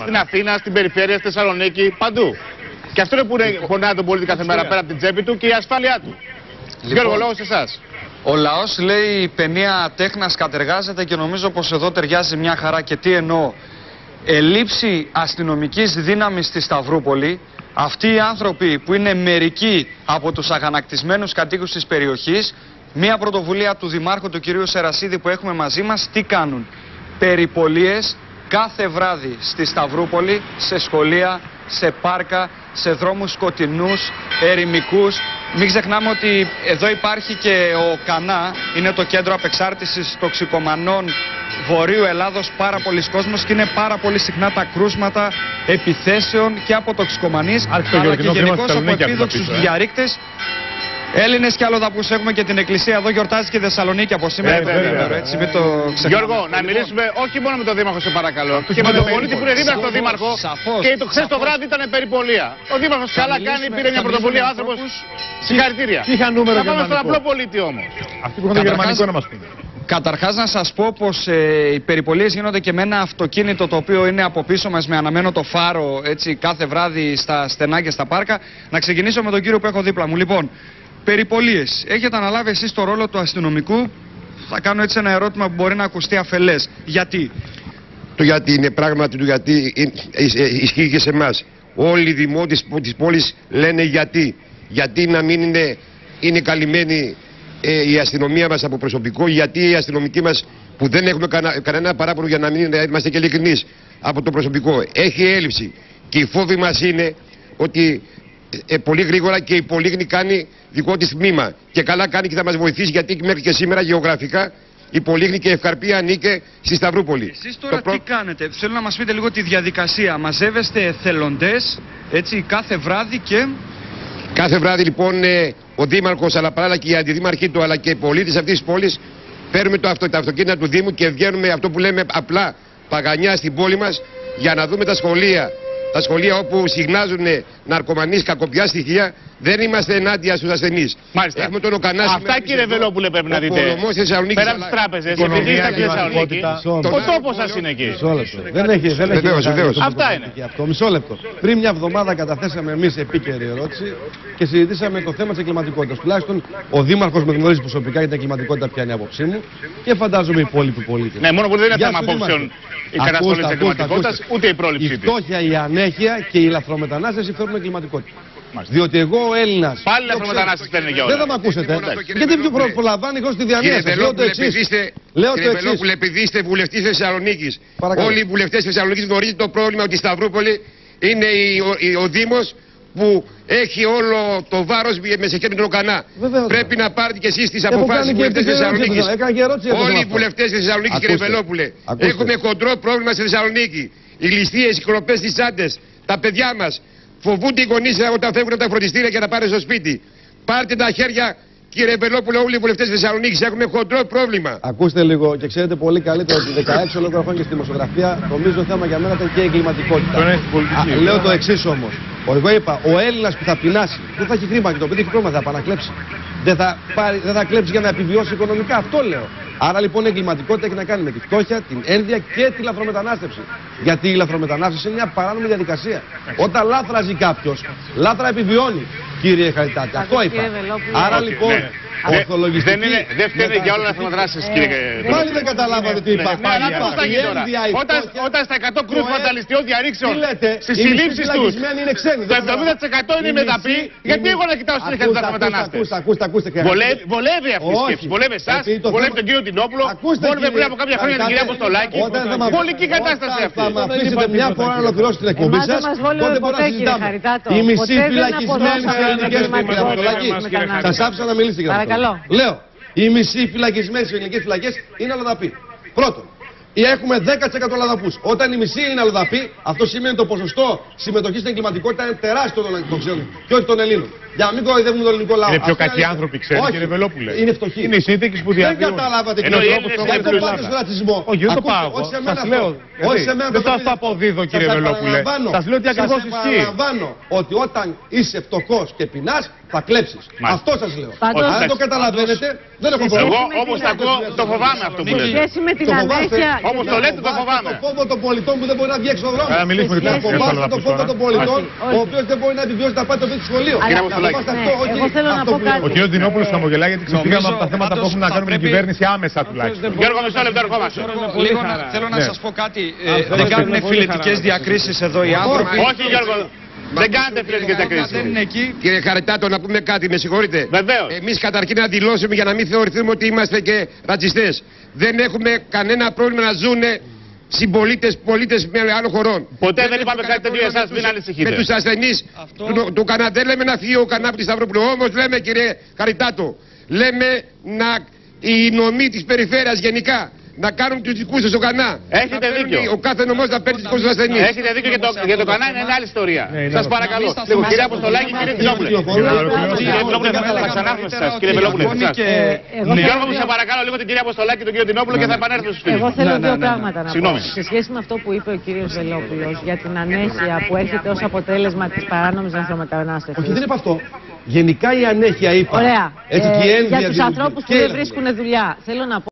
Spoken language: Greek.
Στην Αθήνα, στην περιφέρεια, στη Θεσσαλονίκη, παντού. Και αυτό είναι που πονάει τον πολίτη κάθε μέρα πέρα από την τσέπη του και η ασφάλειά του. Γιώργο, λόγο σε εσάς. Ο λαός, λέει, η παινία τέχνας κατεργάζεται και νομίζω πως εδώ ταιριάζει μια χαρά. Και τι εννοώ? Ελλείψη αστυνομικής δύναμης στη Σταυρούπολη. Αυτοί οι άνθρωποι που είναι μερικοί από τους αγανακτισμένους κατοίκους της περιοχής, μια πρωτοβουλία του Δημάρχου του κυρίου Σερασίδη που έχουμε μαζί μας, τι κάνουν? Περιπολίες κάθε βράδυ στη Σταυρούπολη, σε σχολεία, σε πάρκα, σε δρόμους σκοτεινούς, ερημικούς. Μην ξεχνάμε ότι εδώ υπάρχει και ο ΚΑΝΑ, είναι το κέντρο απεξάρτησης τοξικομανών Βορείου Ελλάδος, πάρα πολλοί κόσμος και είναι πάρα πολύ συχνά τα κρούσματα επιθέσεων και από τοξικομανείς, αλλά και γενικώς από επίδοξους διαρρήκτες. Έλληνες και αλλοδαπούς έχουμε και την εκκλησία εδώ, γιορτάζει και η Θεσσαλονίκη από σήμερα. Έτσι, μην το ξεχνάμε. Γιώργο, να μιλήσουμε όχι μόνο με τον Δήμαρχο, σε παρακαλώ. Και με τον πολίτη που είναι δίπλα στο Δήμαρχο. Και το χθες το βράδυ ήταν περιπολία. Ο Δήμαρχος καλά κάνει, πήρε μια πρωτοβουλία ο άνθρωπος. Συγχαρητήρια. Είχα νούμερο να πάμε στον απλό πολίτη όμως. Αυτοί που έχουν το γερμανικό να μας πούνε. Καταρχάς να σας πω πως οι περιπολίες γίνονται και με ένα αυτοκίνητο το οποίο είναι από πίσω μας με αναμένο το φάρο, έτσι, κάθε βράδυ στα στενά και στα πάρκα. Να ξεκινήσω με τον κύριο που έχω δίπλα μου. Λοιπόν, περιπολίες. Έχετε αναλάβει εσείς το ρόλο του αστυνομικού. Θα κάνω έτσι ένα ερώτημα που μπορεί να ακουστεί αφελές. Γιατί? Το γιατί είναι πράγματι του γιατί ισχύει και σε εμάς. Όλοι οι δημότες της πόλης λένε γιατί. Γιατί να μην είναι καλυμμένη η αστυνομία μας από προσωπικό, γιατί οι αστυνομικοί μας που δεν έχουμε κανένα παράπονο, για να μην είμαστε και ειλικρινείς, από το προσωπικό έχει έλλειψη. Και η φόβη μας είναι ότι πολύ γρήγορα και η Πολύγνη κάνει δικό της τμήμα. Και καλά κάνει και θα μας βοηθήσει, γιατί μέχρι και σήμερα γεωγραφικά η Πολύγνη και η Ευκαρπία ανήκε στη Σταυρούπολη. Εσείς τώρα τι κάνετε? Θέλω να μας πείτε λίγο τη διαδικασία. Μαζεύεστε εθελοντές, έτσι, κάθε βράδυ και... Κάθε βράδυ λοιπόν ο Δήμαρχος, αλλά παράλληλα και οι αντιδήμαρχοι του, αλλά και οι πολίτες αυτής της πόλης, παίρνουμε τα αυτοκίνητα του Δήμου και βγαίνουμε αυτό που λέμε απλά παγανιά στην πόλη μας, για να δούμε τα σχολεία. Τα σχολεία όπου συχνάζουν ναρκωμανείς, κακοποιά στοιχεία. Δεν είμαστε ενάντια στους ασθενείς. Μάλιστα. Έχουμε τον Οκανάση. Αυτά, κύριε Βελόπουλε, πρέπει να δείτε. Πέρα από τις τράπεζες, επειδή είστε στη Θεσσαλονίκη, ο τόπος σας είναι εκεί. Δεν έχει. Αυτά είναι. Αυτό, μισό λεπτό. Πριν μια εβδομάδα καταθέσαμε εμείς επίκαιρη ερώτηση και συζητήσαμε το θέμα της εγκληματικότητας. Τουλάχιστον ο Δήμαρχος με γνωρίζει προσωπικά για την εγκληματικότητα, ποια είναι η άποψή μου, και φαντάζομαι οι υπόλοιποι πολίτες. Ναι, μόνο που δεν είναι θέμα απόψεων η καταστολή της εγκληματικότητας, ούτε η πρόληψη της. Η φτώχεια, η ανέχεια και η λαθρομετανάστευση φέρνουν εγκληματικότητα. Διότι εγώ ο Έλληνας. Πάλι λαθρομετανάστες παίρνουν για όλα. Δεν θα με ακούσετε. Γιατί προλαμβάνει εγώ στη διανοία σας. Λέω το εξής. Κύριε Βελόπουλε, επειδή είστε βουλευτής Θεσσαλονίκης, όλοι οι βουλευτές Θεσσαλονίκης γνωρίζουν το πρόβλημα ότι η Σταυρούπολη είναι ο Δήμος που έχει όλο το βάρος με σε χέρι τον Οκανά. Πρέπει να πάρετε κι εσείς τις αποφάσεις βουλευτές της Θεσσαλονίκης. Όλοι οι βουλευτές της Θεσσαλονίκης, κύριε Βελόπουλε, έχουμε χοντρό πρόβλημα στη Θεσσαλονίκη. Οι ληστείες, οι κλοπές στις τσάντες, τα παιδιά μας. Φοβούνται οι γονείς όταν φεύγουν από τα φροντιστήρια και να πάρουν στο σπίτι. Πάρτε τα χέρια, κύριε Βελόπουλε, όλοι οι βουλευτές της Θεσσαλονίκης. Έχουμε χοντρό πρόβλημα. Ακούστε λίγο και ξέρετε πολύ καλύτερα ότι 16 ολόκληρα χρόνια στη δημοσιογραφία το μείζον θέμα για μένα ήταν και η εγκληματικότητα. Λέω το εξής όμως. Εγώ είπα, ο Έλληνας που θα πεινάσει, που θα έχει χρήμα και το παιδί έχει πρόβλημα, θα παρακλέψει. Δεν θα κλέψει για να επιβιώσει οικονομικά. Αυτό λέω. Άρα λοιπόν η εγκληματικότητα έχει να κάνει με τη φτώχεια, την ένδια και τη λαθρομετανάστευση. Γιατί η λαθρομετανάστευση είναι μια παράνομη διαδικασία. Όταν λάθραζε κάποιος, λάθρα επιβιώνει, κύριε Χαριτάτη. Αυτό είπα. Άρα λοιπόν. Δεν φταίνε για όλα τα λαθρομετανάστες, κύριε. Πάλι δεν καταλάβατε τι είπα. Όταν στα 100 κρούσματα ληστείων διαρρήξεων στις συλλήψεις τους το 70% είναι μεταπή, γιατί εγώ να κοιτάω συνέχεια τους λαθρομετανάστες? Βολεύει αυτή η σκέψη. Βολεύει εσάς, βολεύει τον κύριο Τινόπουλο, βολεύει πριν από κάποια χρόνια την κυρία Αποστολάκη. Βολική κατάσταση αυτή. Θα με αφήσετε μια φορά να ολοκληρώσω την εκπομπή σας, τότε μπορούμε να συζητάμε. Οι μισοί φυλακισμένοι σε ελληνικές φυλακές. Σας άφησα να μιλήσετε για αυτό. Λέω, οι μισοί φυλακισμένοι σε ελληνικές φυλακές είναι αλλοδαποί. Πρώτον, έχουμε 10% αλλοδαπούς. Όταν οι μισοί είναι αλλοδαποί, αυτό σημαίνει το ποσοστό συμμετοχής στην εγκληματικότητα είναι τεράστιο των ξένων και όχι των Ελλήνων. Για να μην κοροϊδεύουμε τον ελληνικό λαό. Είναι πιο κακοί άνθρωποι, ξέρετε, κύριε Βελόπουλε. Είναι φτωχοί. Είναι οι συνθήκες που διαβίουν. Δεν καταλάβατε, κύριε Βελόπουλε. Δεν πάτε στο ρατσισμό. Όχι, δεν το πάω. Σας λέω. Δεν σας το αποδίδω, κύριε Βελόπουλε. Σας λέω ότι ακριβώς ισχύει. Σας επαναλαμβάνω ότι όταν είσαι φτωχός και πεινάς, θα κλέψεις. Αυτό σας λέω. Αν δεν το καταλαβαίνετε, δεν έχω πρόβλημα. Εγώ όμως το φοβάμαι αυτό που λέτε. Όμως το λέτε, το φοβάμαι. Το φόβο των πολιτών που δεν μπορεί να βγει έξω στον δρόμο. Να μιλήσουμε για το φόβο των πολιτών, ο οποίος δεν μπορεί να επιβιώσει να πάει το παιδί στο σχολείο. Εγώ θέλω να πω κάτι. Ο κ. Δινόπουλος χαμογελάει γιατί ξεφύγαμε από τα θέματα που έχουν να κάνουν με την κυβέρνηση άμεσα τουλάχιστον. Γιώργο, μισό λεπτό, ερχόμαστε. Θέλω να σας πω κάτι. Δεν κάνουν φιλετικές διακρίσεις εδώ οι άνθρωποι. Όχι, Γιώργο. Δεν κάνετε φιλετικές διακρίσεις. Κύριε Χαριτάτο, να πούμε κάτι, με συγχωρείτε. Βεβαίως. Εμείς καταρχήν να δηλώσουμε για να μην θεωρηθούμε ότι είμαστε και ρατσιστές. Δεν έχουμε κανένα πρόβλημα να ζουν πολίτες με άλλων χωρών. Ποτέ δεν είπαμε κάτι τέτοιο, εσάς μην ανησυχείτε. Με τους ασθενείς του Κανά δεν λέμε να φύγει ο Κανά από τη Σταυρούπολη. Όμως λέμε, κύριε Χαριτάτο, λέμε οι νομοί της περιφέρειας γενικά να κάνουν τους δικούς τους στο Κανά. Έχετε δίκιο. Ο κάθε νομός να παίρνει τους δικούς τους ασθενείς. Έχετε δίκιο για το Κανά, είναι άλλη ιστορία. Σας παρακαλώ. Κύριε Αποστολάκη, κύριε Δινόπουλε. Κύριε Δινόπουλε, θα ξανάρθουμε σε εσάς. Κύριε Βελόπουλε, Γιώργο μου, σε παρακαλώ λίγο την κυρία Αποστολάκη και τον κύριο Δινόπουλο και θα επανέλθω στους φίλους. Εγώ θέλω δύο πράγματα να πω. Σε σχέση με αυτό που είπε ο κύριος Βελόπουλος για την ανέχεια που έρχεται ως αποτέλεσμα της παράνομης λαθρομετανάστευσης. Όχι, δεν είπα αυτό. Γενικά η ανέχεια είπα. Ωραία. Έτσι, και η ένδυα για τους ανθρώπους που δεν βρίσκουν δουλειά. Θέλω να πω